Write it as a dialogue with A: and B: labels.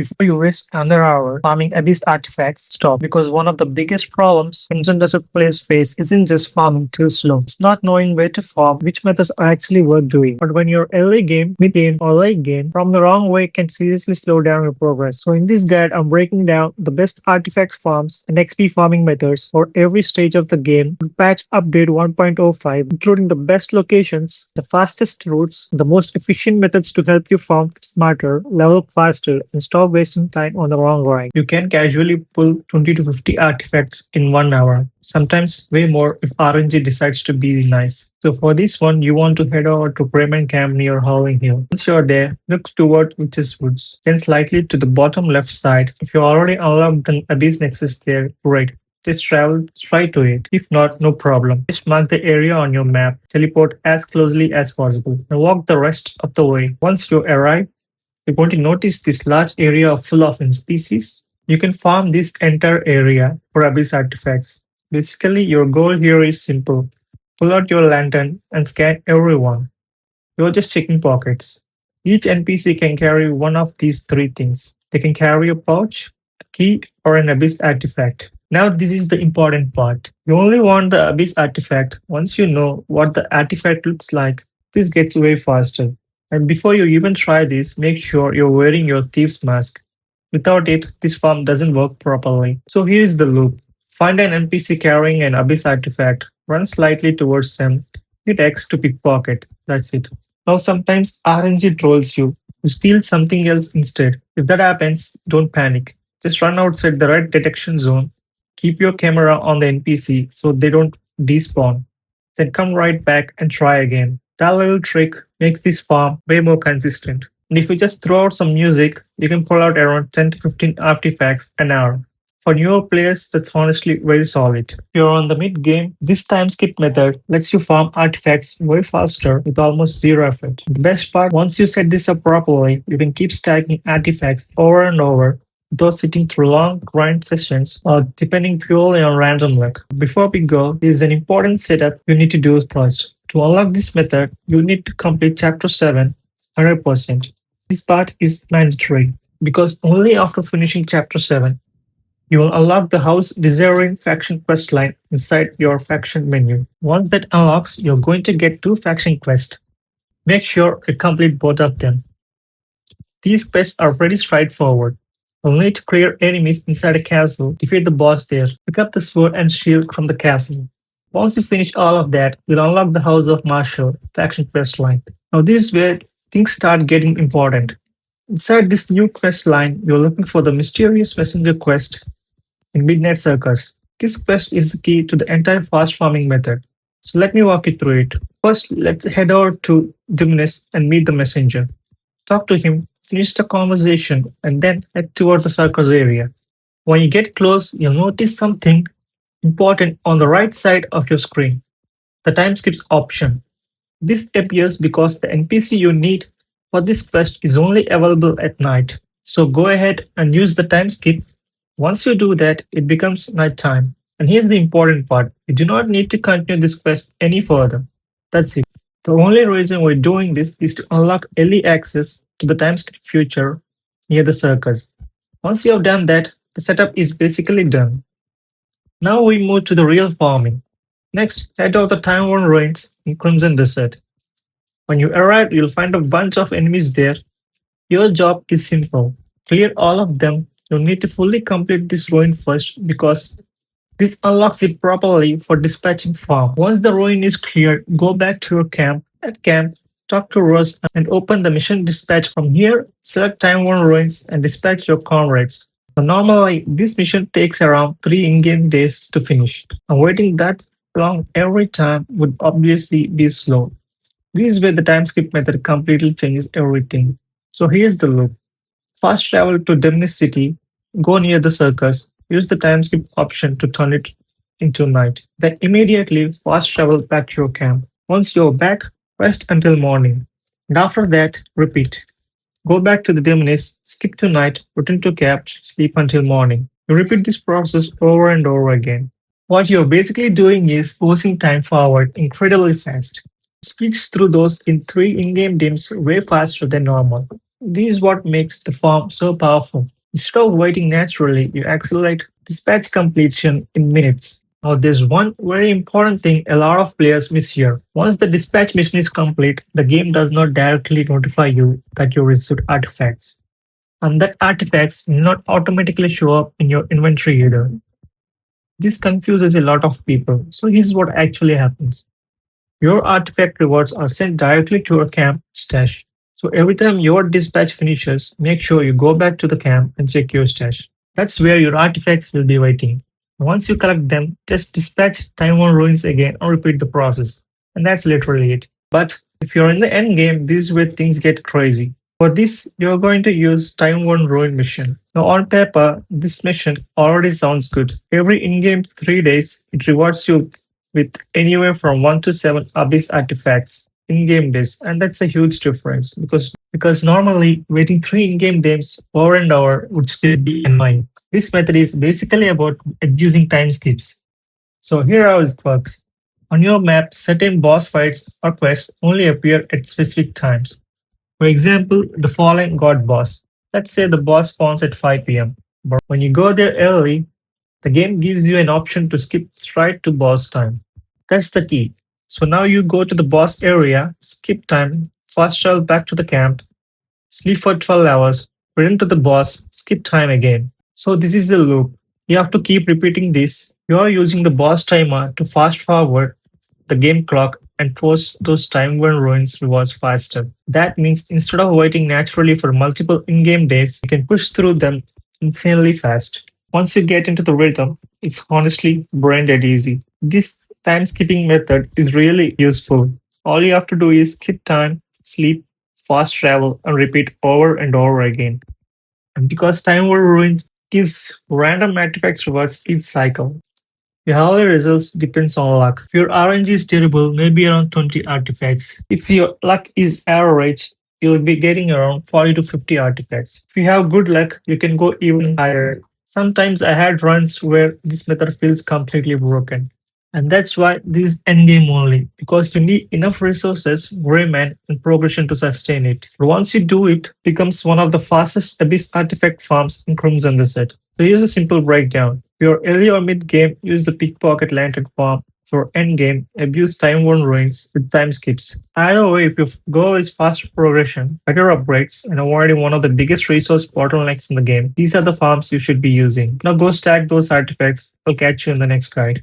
A: Before you waste another hour farming Abyss artifacts, stop. Because one of the biggest problems Crimson Desert players face isn't just farming too slow. It's not knowing where to farm, which methods are actually worth doing. But when you're early game, mid game, or late game, from the wrong way can seriously slow down your progress. So in this guide, I'm breaking down the best artifacts farms and XP farming methods for every stage of the game with patch update 1.05, including the best locations, the fastest routes, the most efficient methods to help you farm smarter, level up faster, and stop wasting time on the wrong grind. You can casually pull 20 to 50 artifacts in 1 hour, sometimes way more if RNG decides to be nice. So for this one, you want to head over to Bremen Camp near Howling Hill. Once you're there, look toward Witch's Woods, then slightly to the bottom left side. If you already unlocked the Abyss Nexus there, great. Just travel straight to it. If not, no problem. Just mark the area on your map, teleport as closely as possible, and walk the rest of the way. Once you arrive, you're going to notice this large area full of NPCs. You can farm this entire area for Abyss artifacts. Basically, your goal here is simple. Pull out your lantern and scan everyone. You're just checking pockets. Each NPC can carry one of these three things. They can carry a pouch, a key, or an Abyss artifact. Now this is the important part. You only want the Abyss artifact once you know what the artifact looks like. This gets way faster. And before you even try this, make sure you're wearing your thief's mask. Without it, this farm doesn't work properly. So here is the loop. Find an NPC carrying an Abyss artifact, run slightly towards them, hit X to pickpocket. That's it. Now sometimes RNG trolls you. You steal something else instead. If that happens, don't panic. Just run outside the red detection zone. Keep your camera on the NPC so they don't despawn. Then come right back and try again. That little trick makes this farm way more consistent. And if you just throw out some music, you can pull out around 10 to 15 artifacts an hour. For newer players, that's honestly very solid. If you're on the mid game, this time skip method lets you farm artifacts way faster with almost zero effort. The best part, once you set this up properly, you can keep stacking artifacts over and over without sitting through long grind sessions or depending purely on random luck. Before we go, there is an important setup you need to do first. To unlock this method, you need to complete Chapter 7 100%. This part is mandatory because only after finishing Chapter 7, you will unlock the House Desiring faction quest line inside your faction menu. Once that unlocks, you're going to get 2 faction quests. Make sure you complete both of them. These quests are pretty straightforward. You'll need to clear enemies inside a castle, defeat the boss there, pick up the sword and shield from the castle. Once you finish all of that, you'll unlock the House of Marshall faction quest line. Now this is where things start getting important. Inside this new quest line, you're looking for the mysterious messenger quest in Midnight Circus. This quest is the key to the entire fast farming method. So let me walk you through it. First, let's head over to Dimnus and meet the messenger. Talk to him, finish the conversation, and then head towards the circus area. When you get close, you'll notice something important on the right side of your screen, the time skip option. This appears because the NPC you need for this quest is only available at night. So go ahead and use the time skip. Once you do that, it becomes nighttime. And here's the important part. You do not need to continue this quest any further. That's it. The only reason we're doing this is to unlock early access to the time skip future near the circus. Once you have done that, the setup is basically done. Now we move to the real farming. Next, head out the Timeworn Ruins in Crimson Desert. When you arrive, you'll find a bunch of enemies there. Your job is simple. Clear all of them. You'll need to fully complete this ruin first because this unlocks it properly for dispatching farm. Once the ruin is cleared, go back to your camp. At camp, talk to Rose and open the mission dispatch. From here, select Timeworn Ruins and dispatch your comrades. Normally, this mission takes around 3 in-game days to finish, and waiting that long every time would obviously be slow. This is where the time skip method completely changes everything. So here's the loop. Fast travel to Dimnus City, go near the circus, use the time skip option to turn it into night. Then immediately fast travel back to your camp. Once you're back, rest until morning. And after that, repeat. Go back to the Dimnus, skip to night, return to camp, sleep until morning. You repeat this process over and over again. What you're basically doing is forcing time forward incredibly fast. Speeds through those in 3 in-game dims way faster than normal. This is what makes the farm so powerful. Instead of waiting naturally, you accelerate dispatch completion in minutes. Now, there's one very important thing a lot of players miss here. Once the dispatch mission is complete, the game does not directly notify you that you received artifacts. And that artifacts will not automatically show up in your inventory either. This confuses a lot of people. So, here's what actually happens. Your artifact rewards are sent directly to your camp stash. So every time your dispatch finishes, make sure you go back to the camp and check your stash. That's where your artifacts will be waiting. Once you collect them, just dispatch Timeworn Ruins again or repeat the process. And that's literally it. But if you're in the end game, this is where things get crazy. For this, you're going to use Timeworn Ruin mission. Now on paper, this mission already sounds good. Every in-game 3 days, it rewards you with anywhere from 1 to 7 abyss artifacts in-game days, and that's a huge difference because normally waiting 3 in-game days over and over would still be annoying. This method is basically about abusing time skips. So here how it works. On your map, certain boss fights or quests only appear at specific times. For example, the Fallen God boss. Let's say the boss spawns at 5 p.m. But when you go there early, the game gives you an option to skip straight to boss time. That's the key. So now you go to the boss area, skip time, fast travel back to the camp, sleep for 12 hours, return to the boss, skip time again. So this is the loop. You have to keep repeating this. You are using the boss timer to fast forward the game clock and force those time-worn ruins rewards faster. That means instead of waiting naturally for multiple in-game days, you can push through them insanely fast. Once you get into the rhythm, it's honestly brain dead easy. This time skipping method is really useful. All you have to do is skip time, sleep, fast travel, and repeat over and over again. And because Time War Ruins gives random artifacts rewards each cycle, your hourly results depends on luck. If your RNG is terrible, maybe around 20 artifacts. If your luck is average, you'll be getting around 40 to 50 artifacts. If you have good luck, you can go even higher. Sometimes I had runs where this method feels completely broken. And that's why this is endgame only, because you need enough resources, remand, and progression to sustain it. But once you do it, it becomes one of the fastest Abyss artifact farms in Crimson Desert. So here's a simple breakdown. If you're early or mid game, use the Pickpocket Lantern farm. For endgame, abuse Time-Worn Ruins with time skips. Either way, if your goal is faster progression, better upgrades, and avoiding one of the biggest resource bottlenecks in the game, these are the farms you should be using. Now go stack those artifacts. I'll catch you in the next guide.